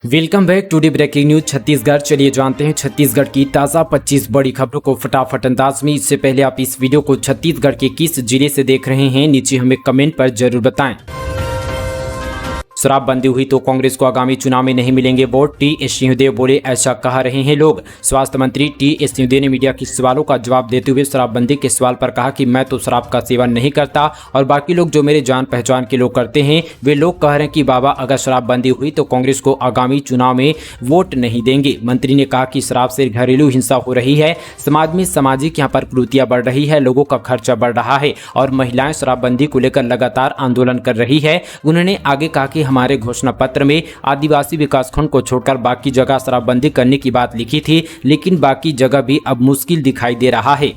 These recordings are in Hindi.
Welcome back to the breaking news Chhattisgarh. चलिए जानते हैं छत्तीसगढ़ की ताज़ा 25 बड़ी खबरों को फटाफट अंदाज में। इससे पहले आप इस वीडियो को छत्तीसगढ़ के किस जिले से देख रहे हैं, नीचे हमें कमेंट पर जरूर बताएं। शराबबंदी हुई तो कांग्रेस को आगामी चुनाव में नहीं मिलेंगे वोट, टी.एस. सिंहदेव बोले, ऐसा कह रहे हैं लोग। स्वास्थ्य मंत्री टी.एस. सिंहदेव ने मीडिया के सवालों का जवाब देते हुए शराबबंदी के सवाल पर कहा कि मैं तो शराब का सेवन नहीं करता और बाकी लोग जो मेरे जान पहचान के लोग करते हैं, वे लोग कह रहे हैं कि बाबा अगर शराबबंदी हुई तो कांग्रेस को आगामी चुनाव में वोट नहीं देंगे। मंत्री ने कहा कि शराब से घरेलू हिंसा हो रही है, समाज में सामाजिक यहाँ पर कुरीतियां बढ़ रही है, लोगों का खर्चा बढ़ रहा है और महिलाएं शराबबंदी को लेकर लगातार आंदोलन कर रही है। उन्होंने आगे कहा कि हमारे घोषणा पत्र में आदिवासी विकासखंड को छोड़कर बाकी जगह शराबबंदी करने की बात लिखी थी, लेकिन बाकी जगह भी अब मुश्किल दिखाई दे रहा है।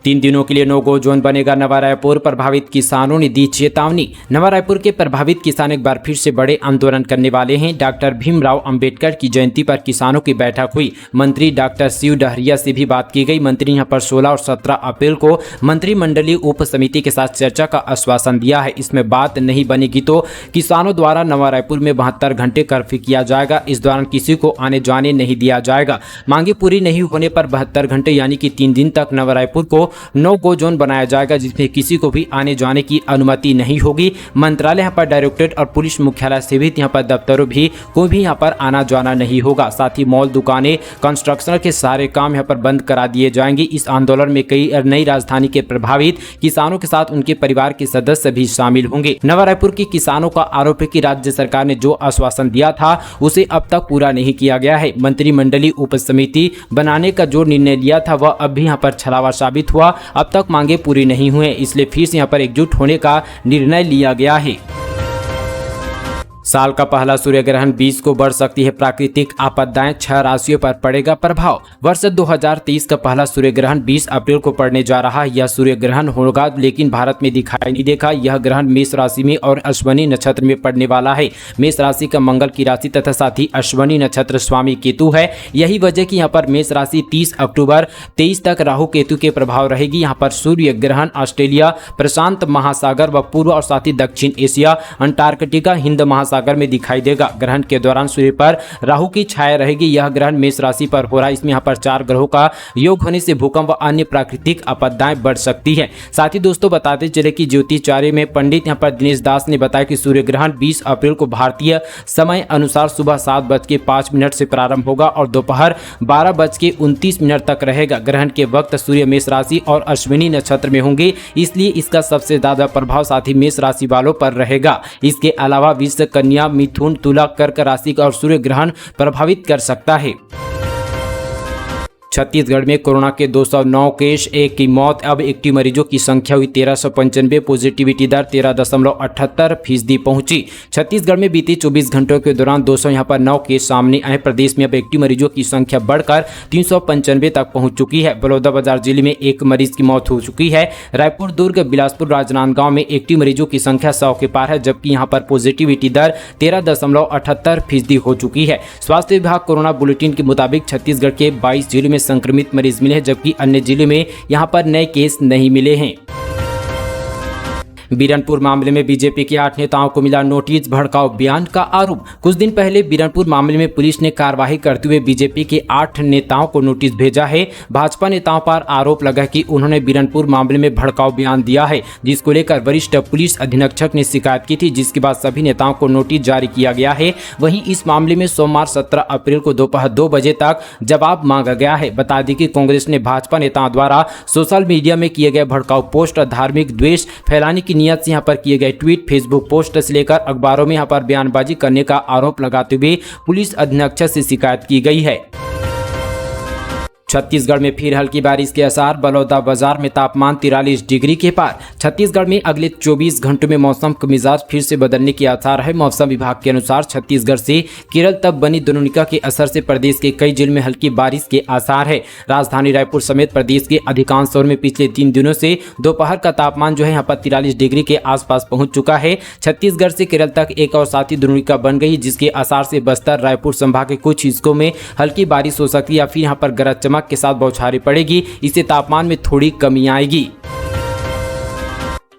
3 दिनों के लिए नो गो जोन बनेगा नवा रायपुर, प्रभावित किसानों ने दी चेतावनी। नवा रायपुर के प्रभावित किसान एक बार फिर से बड़े आंदोलन करने वाले हैं। डॉक्टर भीमराव अंबेडकर की जयंती पर किसानों की बैठक हुई। मंत्री डॉक्टर शिव डहरिया से भी बात की गई। मंत्री यहां पर 16 और 17 अप्रैल को मंत्रिमंडलीय उप समिति के साथ चर्चा का आश्वासन दिया है। इसमें बात नहीं बनेगी तो किसानों द्वारा नवा रायपुर में 72 घंटे कर्फ्यू किया जाएगा। इस दौरान किसी को आने जाने नहीं दिया जाएगा। मांगे पूरी नहीं होने पर 72 घंटे यानी कि 3 दिन तक नवा रायपुर को नो गो जोन बनाया जाएगा, जिसमें किसी को भी आने जाने की अनुमति नहीं होगी। मंत्रालय यहाँ पर डायरेक्टरेट और पुलिस मुख्यालय सहित यहाँ पर दफ्तरों भी कोई भी यहाँ पर आना जाना नहीं होगा। साथ ही मॉल, दुकानें, कंस्ट्रक्शन के सारे काम यहाँ पर बंद करा दिए जाएंगे। इस आंदोलन में कई नई राजधानी के प्रभावित किसानों के साथ उनके परिवार के सदस्य भी शामिल होंगे। नवा रायपुर के किसानों का आरोप है कि राज्य सरकार ने जो आश्वासन दिया था उसे अब तक पूरा नहीं किया गया है। मंत्रिमंडलीय उप समिति बनाने का जो निर्णय लिया था वह अब भी यहाँ पर छलावा साबित हुआ। अब तक मांगे पूरी नहीं हुए, इसलिए फिर से यहाँ पर एकजुट होने का निर्णय लिया गया है। साल का पहला सूर्य ग्रहण 20 को बढ़ सकती है प्राकृतिक आपदाएं, 6 राशियों पर पड़ेगा प्रभाव। वर्ष 2023 का पहला सूर्य ग्रहण 20 अप्रैल को पड़ने जा रहा है। यह सूर्य ग्रहण होगा लेकिन भारत में दिखाई नहीं देगा। यह ग्रहण मेष राशि में और अश्विनी नक्षत्र में पड़ने वाला है। मेष राशि का मंगल की राशि तथा साथ ही अश्विनी नक्षत्र स्वामी केतु है। यही वजह कि यहाँ पर मेष राशि 30 अक्टूबर 23 तक राहु केतु के प्रभाव रहेगी। यहाँ पर सूर्य ग्रहण ऑस्ट्रेलिया, प्रशांत महासागर व पूर्व और साथ ही दक्षिण एशिया, अंटार्कटिका, हिंद महासागर में दिखाई देगा। ग्रहण के दौरान सूर्य पर राहु की छाया रहेगी। यह ग्रहण मेष राशि पर हो रहा है। इसमें यहाँ पर 4 ग्रहों का योग होने से भूकंप व अन्य प्राकृतिक आपदाएं बढ़ सकती है। साथ ही दोस्तों बताते चले कि ज्योतिषाचार्य में पंडित यहाँ पर दिनेश दास ने बताया कि सूर्य ग्रहण 20 अप्रैल को भारतीय समय अनुसार सुबह 7:05 से प्रारंभ होगा और दोपहर 12:29 तक रहेगा। ग्रहण के वक्त सूर्य मेष राशि और अश्विनी नक्षत्र में होंगे, इसलिए इसका सबसे ज्यादा प्रभाव साथ ही मेष राशि वालों पर रहेगा। इसके अलावा वृष, कन्या, मिथुन, तुला, कर्क राशि का और सूर्य ग्रहण प्रभावित कर सकता है। छत्तीसगढ़ में कोरोना के 209 केस, 1 की मौत। अब एक्टिव मरीजों की संख्या हुई 1395। पॉजिटिविटी दर 13.78% पहुंची। छत्तीसगढ़ में बीते 24 घंटों के दौरान 200 यहाँ पर 9 केस सामने आए। प्रदेश में अब एक्टिव मरीजों की संख्या बढ़कर 395 तक पहुंच चुकी है। बलौदाबाजार जिले में 1 मरीज की मौत हो चुकी है। रायपुर, दुर्ग, बिलासपुर, राजनांदगांव में एक्टिव मरीजों की संख्या 100 के पार है, जबकि यहाँ पर पॉजिटिविटी दर 13.78% हो चुकी है। स्वास्थ्य विभाग कोरोना बुलेटिन के मुताबिक छत्तीसगढ़ के 22 जिलों में संक्रमित मरीज मिले हैं, जबकि अन्य जिलों में यहां पर नए केस नहीं मिले हैं। बीरनपुर मामले में बीजेपी के 8 नेताओं को मिला नोटिस, भड़काऊ बयान का आरोप। कुछ दिन पहले बीरनपुर मामले में पुलिस ने कार्रवाई करते हुए बीजेपी के 8 नेताओं को नोटिस भेजा है। भाजपा नेताओं पर आरोप लगा कि उन्होंने बीरनपुर मामले में भड़काऊ बयान दिया है, जिसको लेकर वरिष्ठ पुलिस अधीक्षक ने शिकायत की थी, जिसके बाद सभी नेताओं को नोटिस जारी किया गया है। वहीं इस मामले में सोमवार 17 अप्रैल को दोपहर 2 बजे तक जवाब मांगा गया है। बता दें कि कांग्रेस ने भाजपा नेताओं द्वारा सोशल मीडिया में किए गए भड़काऊ पोस्ट, धार्मिक द्वेष फैलाने की नियत से यहाँ पर किए गए ट्वीट, फेसबुक पोस्ट से लेकर अखबारों में यहाँ पर बयानबाजी करने का आरोप लगाते हुए पुलिस अधीक्षक से शिकायत की गई है। छत्तीसगढ़ में फिर हल्की बारिश के आसार। बलौदाबाजार में तापमान 43 डिग्री के पार। छत्तीसगढ़ में अगले 24 घंटों में मौसम का मिजाज फिर से बदलने के आसार है। मौसम विभाग के अनुसार छत्तीसगढ़ से केरल तक बनी द्रोणिका के असर से प्रदेश के कई जिलों में हल्की बारिश के आसार है। राजधानी रायपुर समेत प्रदेश के अधिकांश शहरों में पिछले 3 दिनों से दोपहर का तापमान जो है यहाँ पर 43 डिग्री के आसपास पहुंच चुका है। छत्तीसगढ़ से केरल तक एक और साथी द्रोणिका बन गई, जिसके आसार से बस्तर, रायपुर संभाग के कुछ हिस्सों में हल्की बारिश हो सकती है या फिर यहाँ पर गरज चमक के साथ बौछारें पड़ेगी। इससे तापमान में थोड़ी कमी आएगी।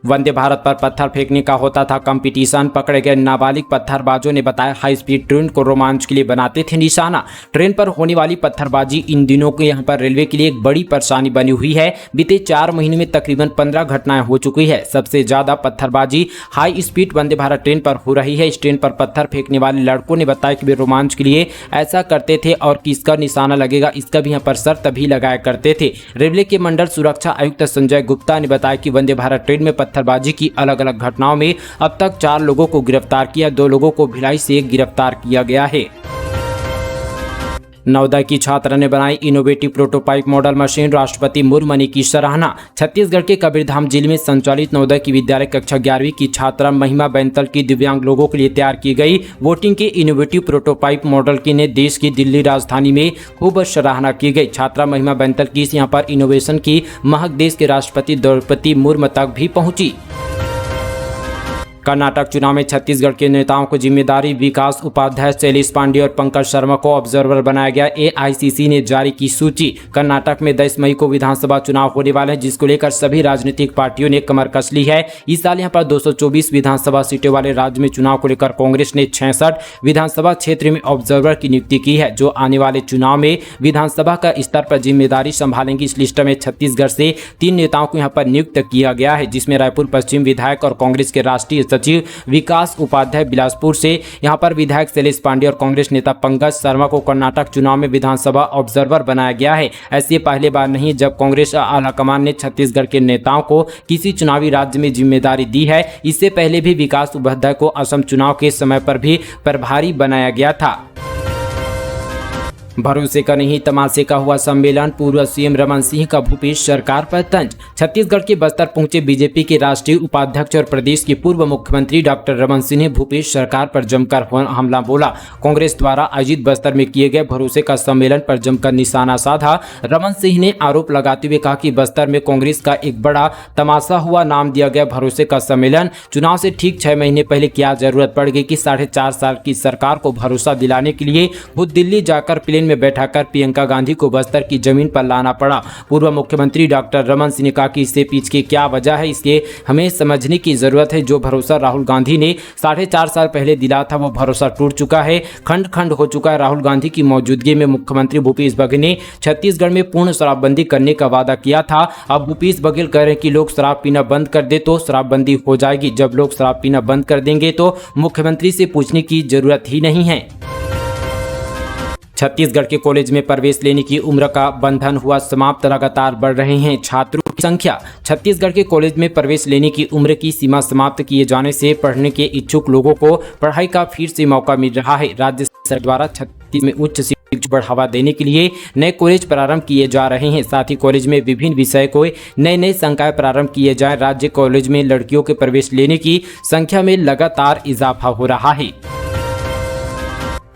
वंदे भारत पर पत्थर फेंकने का होता था कंपटीशन। पकड़े गए नाबालिग पत्थरबाजों ने बताया हाई स्पीड ट्रेन को रोमांच के लिए बनाते थे निशाना। ट्रेन पर होने वाली पत्थरबाजी इन दिनों के यहाँ पर रेलवे के लिए एक बड़ी परेशानी बनी हुई है। बीते 4 महीने में तकरीबन 15 घटनाएं हो चुकी है। सबसे ज्यादा पत्थरबाजी high speed Vande Bharat train पर हो रही है। इस ट्रेन पर पत्थर फेंकने वाले लड़कों ने बताया कि वे रोमांच के लिए ऐसा करते थे और किसका निशाना लगेगा इसका भी यहाँ पर शर्त भी लगाया करते थे। रेलवे के मंडल सुरक्षा आयुक्त संजय गुप्ता ने बताया कि वंदे भारत ट्रेन में पत्थरबाजी की अलग अलग घटनाओं में अब तक 4 लोगों को गिरफ्तार किया, 2 लोगों को भिलाई से गिरफ्तार किया गया है। नवोदय की छात्रा ने बनाई इनोवेटिव प्रोटोटाइप मॉडल मशीन, राष्ट्रपति मुर्मू ने की सराहना। छत्तीसगढ़ के कबीरधाम जिले में संचालित नवोदय की विद्यालय कक्षा 11वीं की छात्रा महिमा बैंतल की दिव्यांग लोगों के लिए तैयार की गई वोटिंग के इनोवेटिव प्रोटोटाइप मॉडल की ने देश की दिल्ली राजधानी में खूब सराहना की गई। छात्रा महिमा बैंतल की यहाँ पर इनोवेशन की महक देश के राष्ट्रपति द्रौपदी मुर्मू तक भी पहुंची। कर्नाटक चुनाव में छत्तीसगढ़ के नेताओं को जिम्मेदारी, विकास उपाध्याय, शैलेश पांडे और पंकज शर्मा को ऑब्जर्वर बनाया गया। एआईसीसी ने जारी की सूची। कर्नाटक में 10 मई को विधानसभा चुनाव होने वाले हैं, जिसको लेकर सभी राजनीतिक पार्टियों ने कमर कस ली है। इस साल यहां पर 224 विधानसभा सीटों वाले राज्य में चुनाव को लेकर कांग्रेस ने 66 विधानसभा क्षेत्र में ऑब्जर्वर की नियुक्ति की है, जो आने वाले चुनाव में विधानसभा का स्तर पर जिम्मेदारी संभालेंगी। इस लिस्ट में छत्तीसगढ़ से 3 नेताओं को यहाँ पर नियुक्त किया गया है, जिसमें रायपुर पश्चिम विधायक और कांग्रेस के राष्ट्रीय सचिव विकास उपाध्याय, बिलासपुर से यहां पर विधायक शैलेश पांडे और कांग्रेस नेता पंकज शर्मा को कर्नाटक चुनाव में विधानसभा ऑब्जर्वर बनाया गया है। ऐसी पहली बार नहीं जब कांग्रेस आलाकमान ने छत्तीसगढ़ के नेताओं को किसी चुनावी राज्य में जिम्मेदारी दी है। इससे पहले भी विकास उपाध्याय को असम चुनाव के समय पर भी प्रभारी बनाया गया था। भरोसे का नहीं तमाशे का हुआ सम्मेलन, पूर्व सीएम रमन सिंह का भूपेश सरकार पर तंज। छत्तीसगढ़ के बस्तर पहुंचे बीजेपी के राष्ट्रीय उपाध्यक्ष और प्रदेश के पूर्व मुख्यमंत्री डॉक्टर रमन सिंह ने भूपेश सरकार पर जमकर हमला बोला। कांग्रेस द्वारा आयोजित बस्तर में किए गए भरोसे का सम्मेलन पर जमकर निशाना साधा। रमन सिंह ने आरोप लगाते हुए कहा कि बस्तर में कांग्रेस का एक बड़ा तमाशा हुआ। नाम दिया गया भरोसे का सम्मेलन। चुनाव से ठीक 6 महीने पहले क्या जरूरत पड़ गई कि 4.5 साल की सरकार को भरोसा दिलाने के लिए खुद दिल्ली जाकर प्लेन में बैठाकर प्रियंका गांधी को बस्तर की जमीन पर लाना पड़ा। पूर्व मुख्यमंत्री डॉक्टर रमन सिंह ने कहा कि इससे पीछे क्या वजह है, इसके हमें समझने की जरूरत है। जो भरोसा राहुल गांधी ने 4.5 साल पहले दिला था, वो भरोसा टूट चुका है, खंड खंड हो चुका है। राहुल गांधी की मौजूदगी में मुख्यमंत्री भूपेश बघेल ने छत्तीसगढ़ में पूर्ण शराबबंदी करने का वादा किया था। अब भूपेश बघेल कह रहे हैं कि लोग शराब पीना बंद कर दे तो शराबबंदी हो जाएगी। जब लोग शराब पीना बंद कर देंगे तो मुख्यमंत्री से पूछने की जरूरत ही नहीं है। छत्तीसगढ़ के कॉलेज में प्रवेश लेने की उम्र का बंधन हुआ समाप्त। लगातार बढ़ रहे हैं छात्रों की संख्या। छत्तीसगढ़ के कॉलेज में प्रवेश लेने की उम्र की सीमा समाप्त किए जाने से पढ़ने के इच्छुक लोगों को पढ़ाई का फिर से मौका मिल रहा है। राज्य सरकार द्वारा छत्तीसगढ़ में उच्च शिक्षा को बढ़ावा देने के लिए नए कॉलेज प्रारंभ किए जा रहे हैं। साथ ही कॉलेज में विभिन्न विषय को नए संकाय प्रारंभ किए जाए। राज्य कॉलेज में लड़कियों के प्रवेश लेने की संख्या में लगातार इजाफा हो रहा है।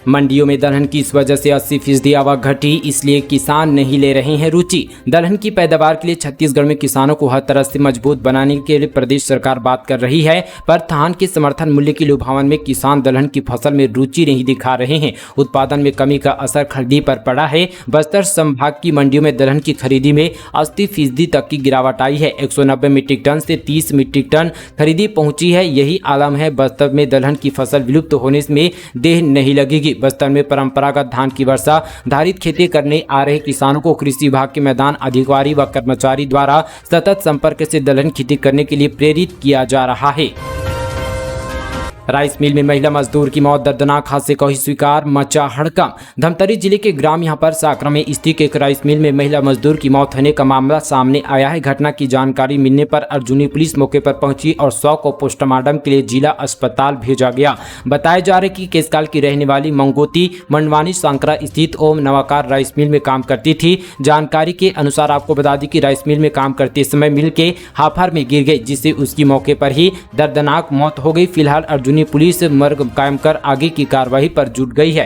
मंडियों में दलहन की इस वजह से 80% आवक घटी, इसलिए किसान नहीं ले रहे हैं रुचि। दलहन की पैदावार के लिए छत्तीसगढ़ में किसानों को हर तरह से मजबूत बनाने के लिए प्रदेश सरकार बात कर रही है, पर धान के समर्थन मूल्य की लुभावन में किसान दलहन की फसल में रुचि नहीं दिखा रहे हैं। उत्पादन में कमी का असर खरीदी पर पड़ा है। बस्तर संभाग की मंडियों में दलहन की खरीदी में 80% तक की गिरावट आई है। 190 मीट्रिक टन से 30 मीट्रिक टन खरीदी पहुंची है। यही आलम है। बस्तर में दलहन की फसल विलुप्त होने में देर नहीं लगेगी। बस्तर में परंपरागत धान की वर्षा धारित खेती करने आ रहे किसानों को कृषि विभाग के मैदान अधिकारी व कर्मचारी द्वारा सतत संपर्क से दलहन खेती करने के लिए प्रेरित किया जा रहा है। राइस मिल में महिला मजदूर की मौत, दर्दनाक हादसे को ही स्वीकार, मचा हड़कंप। धमतरी जिले के ग्राम यहां पर साकरा में स्थित एक राइस मिल में महिला मजदूर की मौत होने का मामला सामने आया है। घटना की जानकारी मिलने पर अर्जुनी पुलिस मौके पर पहुंची और 100 को पोस्टमार्टम के लिए जिला अस्पताल भेजा गया। बताया जा रहा है कि केसकाल की रहने वाली मंगोती मंडवानी सांकरा स्थित ओम नवाकार राइस मिल में काम करती थी। जानकारी के अनुसार आपको बता दी कि राइस मिल में काम करते समय मिल के हाफर में गिर गई, जिससे उसकी मौके पर ही दर्दनाक मौत हो गई। फिलहाल अर्जुनी पुलिस मर्ग कायम कर आगे की कार्रवाई पर जुट गई है।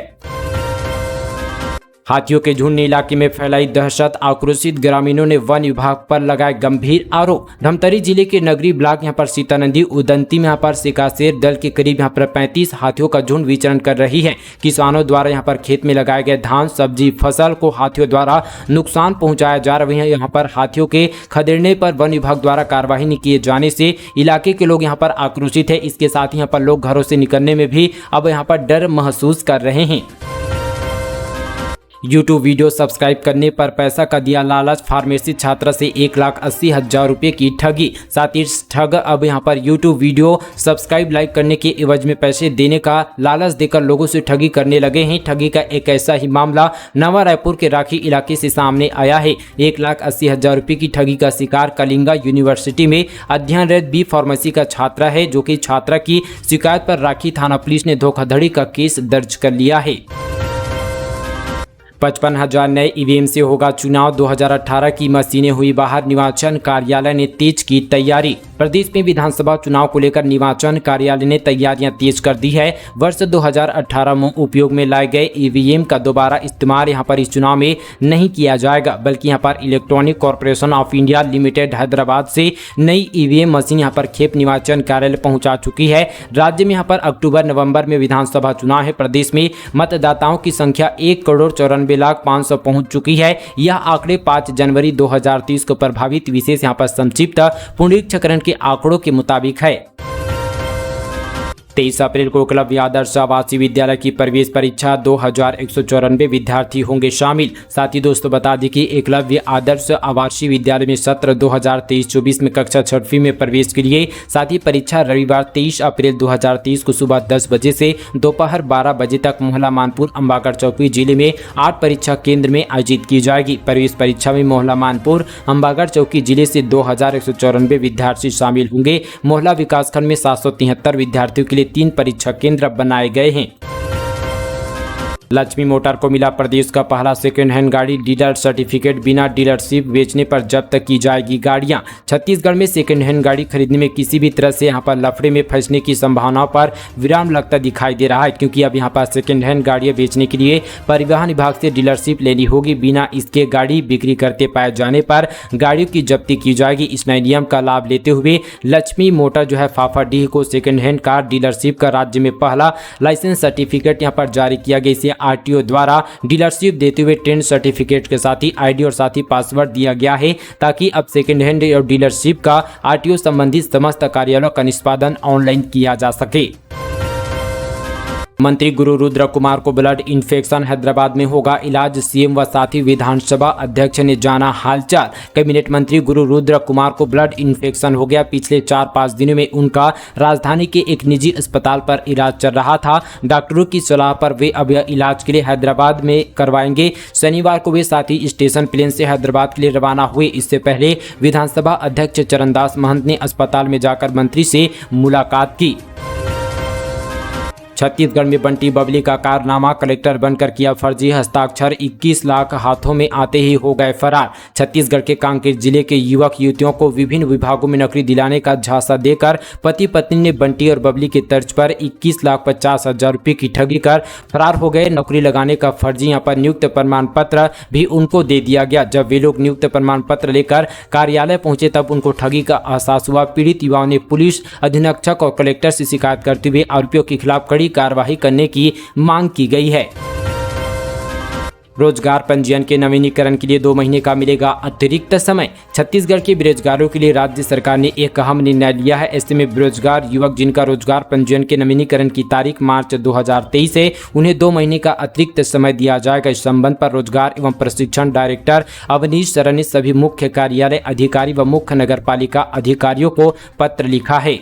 हाथियों के झुंड ने इलाके में फैलाई दहशत, आक्रोशित ग्रामीणों ने वन विभाग पर लगाए गंभीर आरोप। धमतरी जिले के नगरी ब्लॉक यहां पर सीतानदी उदंती में यहां पर सिकासेर दल के करीब यहां पर 35 हाथियों का झुंड विचरण कर रही है। किसानों द्वारा यहां पर खेत में लगाए गए धान सब्जी फसल को हाथियों द्वारा नुकसान पहुंचाया जा रहा है। यहां पर हाथियों के खदेड़ने पर वन विभाग द्वारा कार्रवाई नहीं किए जाने से इलाके के लोग यहां पर आक्रोशित है। इसके साथ ही यहां पर लोग घरों से निकलने में भी अब यहां पर डर महसूस कर रहे हैं। YouTube वीडियो सब्सक्राइब करने पर पैसा का दिया लालच, फार्मेसी छात्रा से 1,80,000 रुपये की ठगी। साथ ही ठग अब यहां पर YouTube वीडियो सब्सक्राइब लाइक करने के एवज में पैसे देने का लालच देकर लोगों से ठगी करने लगे हैं। ठगी का एक ऐसा ही मामला नवा रायपुर के राखी इलाके से सामने आया है। 1,80,000 रुपये की ठगी का शिकार कलिंगा यूनिवर्सिटी में अध्ययनरत बी फार्मेसी का छात्रा है, जो कि छात्रा की शिकायत पर राखी थाना पुलिस ने धोखाधड़ी का केस दर्ज कर लिया है। 55,000 नए ईवीएम से होगा चुनाव, 2018 की मशीनें हुई बाहर, निर्वाचन कार्यालय ने तेज की तैयारी। प्रदेश में विधानसभा चुनाव को लेकर निर्वाचन कार्यालय ने तैयारियां तेज कर दी है। वर्ष 2018 में उपयोग में लाए गए ईवीएम का दोबारा इस्तेमाल यहां पर इस चुनाव में नहीं किया जाएगा, बल्कि यहां पर electronic corporation of India limited Hyderabad से नई ईवीएम मशीन यहां पर खेप निर्वाचन कार्यालय पहुंचा चुकी है। राज्य में यहां पर अक्टूबर नवंबर में विधानसभा चुनाव है। प्रदेश में मतदाताओं की संख्या 1,94,05,000 पहुंच चुकी है। यह आंकड़े 5 जनवरी 2030 को प्रभावित विशेष यहां पर संक्षिप्त पुनरीक्षकरण के आंकड़ों के मुताबिक है। 23 अप्रैल को एकलव्य आदर्श आवासीय विद्यालय की प्रवेश परीक्षा 2,194 विद्यार्थी होंगे शामिल। साथ ही दोस्तों बता दें कि एकलव्य आदर्श आवासीय विद्यालय में सत्र 2023-24 में कक्षा 6वीं में प्रवेश के लिए साथ ही परीक्षा रविवार 23 अप्रैल 2023 को सुबह 10 बजे से दोपहर 12 बजे तक मोहला मानपुर अंबागढ़ चौकी जिले में 8 परीक्षा केंद्र में आयोजित की जाएगी। प्रवेश परीक्षा में मोहला मानपुर अंबागढ़ चौकी जिले से 2,194 विद्यार्थी शामिल होंगे। मोहला विकासखंड में 773 विद्यार्थियों के लिए 3 परीक्षा केंद्र बनाए गए हैं। लक्ष्मी मोटर को मिला प्रदेश का पहला सेकेंड हैंड गाड़ी डीलर सर्टिफिकेट, बिना डीलरशिप बेचने पर जब्त की जाएगी गाड़ियां। छत्तीसगढ़ में सेकेंड हैंड गाड़ी खरीदने में किसी भी तरह से यहां पर लफड़े में फंसने की संभावनाओं पर विराम लगता दिखाई दे रहा है, क्योंकि अब यहां पर सेकेंड हैंड गाड़ियां बेचने के लिए परिवहन विभाग से डीलरशिप लेनी होगी। बिना इसके गाड़ी बिक्री करते पाए जाने पर गाड़ियों की जब्ती की जाएगी। इस नए नियम का लाभ लेते हुए लक्ष्मी मोटर जो है फाफाडीह को सेकेंड हैंड कार डीलरशिप का राज्य में पहला लाइसेंस सर्टिफिकेट यहां पर जारी किया गया। इसे आरटीओ द्वारा डीलरशिप देते हुए ट्रेंड सर्टिफिकेट के साथ ही आईडी और साथ ही पासवर्ड दिया गया है, ताकि अब सेकेंड हैंड और डीलरशिप का आरटीओ संबंधित समस्त कार्यालयों का निष्पादन ऑनलाइन किया जा सके। मंत्री गुरु रुद्र कुमार को ब्लड इन्फेक्शन, हैदराबाद में होगा इलाज, सीएम व साथी विधानसभा अध्यक्ष ने जाना हालचाल। कैबिनेट मंत्री गुरु रुद्र कुमार को ब्लड इन्फेक्शन हो गया। पिछले 4-5 दिनों में उनका राजधानी के एक निजी अस्पताल पर इलाज चल रहा था। डॉक्टरों की सलाह पर वे अब इलाज के लिए हैदराबाद में करवाएंगे। शनिवार को वे साथी स्टेशन प्लेन से हैदराबाद के लिए रवाना हुए। इससे पहले विधानसभा अध्यक्ष चरणदास महंत ने अस्पताल में जाकर मंत्री से मुलाकात की। छत्तीसगढ़ में बंटी बबली का कारनामा, कलेक्टर बनकर किया फर्जी हस्ताक्षर, 21 लाख हाथों में आते ही हो गए फरार। छत्तीसगढ़ के कांकेर जिले के युवक युवतियों को विभिन्न विभागों में नौकरी दिलाने का झांसा देकर पति पत्नी ने बंटी और बबली के तर्ज पर 21,50,000 रुपये की ठगी कर फरार हो गए। नौकरी लगाने का फर्जी यहाँ पर नियुक्त प्रमाण पत्र भी उनको दे दिया गया। जब वे लोग नियुक्त प्रमाण पत्र लेकर कार्यालय पहुंचे तब उनको ठगी का एहसास हुआ। पीड़ित युवाओं ने पुलिस अधीक्षक और कलेक्टर से शिकायत करते हुए आरोपियों के खिलाफ कड़ी कार्रवाई करने की मांग की गई है। रोजगार पंजीयन के नवीनीकरण के लिए 2 महीने का मिलेगा अतिरिक्त समय। छत्तीसगढ़ के बेरोजगारों के लिए राज्य सरकार ने एक अहम निर्णय लिया है। ऐसे में बेरोजगार युवक जिनका रोजगार पंजीयन के नवीनीकरण की तारीख मार्च 2023 है, उन्हें 2 महीने का अतिरिक्त समय दिया जाएगा। इस संबंध पर रोजगार एवं प्रशिक्षण डायरेक्टर अवनीश शरण ने सभी मुख्य कार्यालय अधिकारी व मुख्य नगरपालिका अधिकारियों को पत्र लिखा है।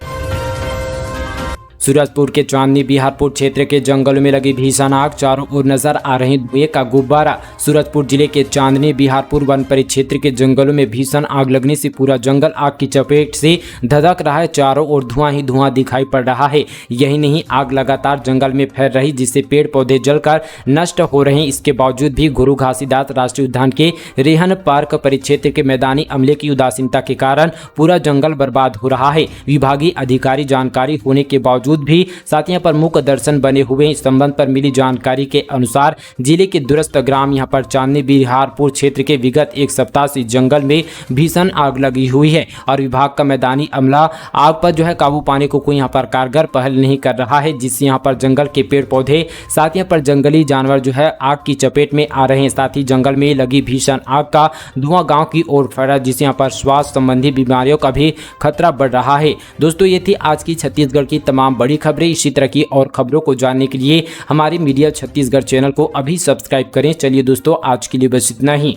सूरजपुर के चांदनी बिहारपुर क्षेत्र के जंगलों में लगी भीषण आग, चारों ओर नजर आ रही धुएं का गुब्बारा। सूरजपुर जिले के चांदनी बिहारपुर वन परिक्षेत्र के जंगलों में भीषण आग लगने से पूरा जंगल आग की चपेट से धधक रहा है। चारों ओर धुआं ही धुआं दिखाई पड़ रहा है। यही नहीं, आग लगातार जंगल में फैल रही, जिससे पेड़ पौधे जलकर नष्ट हो रहे हैं। इसके बावजूद भी गुरु घासीदास राष्ट्रीय उद्यान के रेहन पार्क परिक्षेत्र के मैदानी अमले की उदासीनता के कारण पूरा जंगल बर्बाद हो रहा है। विभागीय अधिकारी जानकारी होने के बावजूद बावजूद भी साथ यहाँ पर मूक दर्शन बने हुए। इस संबंध पर मिली जानकारी के अनुसार जिले के दूरस्थ ग्राम यहाँ पर चांदनी बिहारपुर क्षेत्र के विगत एक सप्ताह से जंगल में भीषण आग लगी हुई है और विभाग का मैदानी अमला आग पर जो है काबू पाने को कोई यहाँ पर कारगर पहल नहीं कर रहा है, जिससे यहाँ पर जंगल के पेड़ पौधे साथ यहाँ पर जंगली जानवर जो है आग की चपेट में आ रहे हैं। साथ ही जंगल में लगी भीषण आग का धुआं गांव की ओर फैला, जिससे यहाँ पर स्वास्थ्य संबंधी बीमारियों का भी खतरा बढ़ रहा है। दोस्तों ये थी आज की छत्तीसगढ़ की तमाम बड़ी खबरें। इसी तरह की और खबरों को जानने के लिए हमारी मीडिया छत्तीसगढ़ चैनल को अभी सब्सक्राइब करें। चलिए दोस्तों आज के लिए बस इतना ही।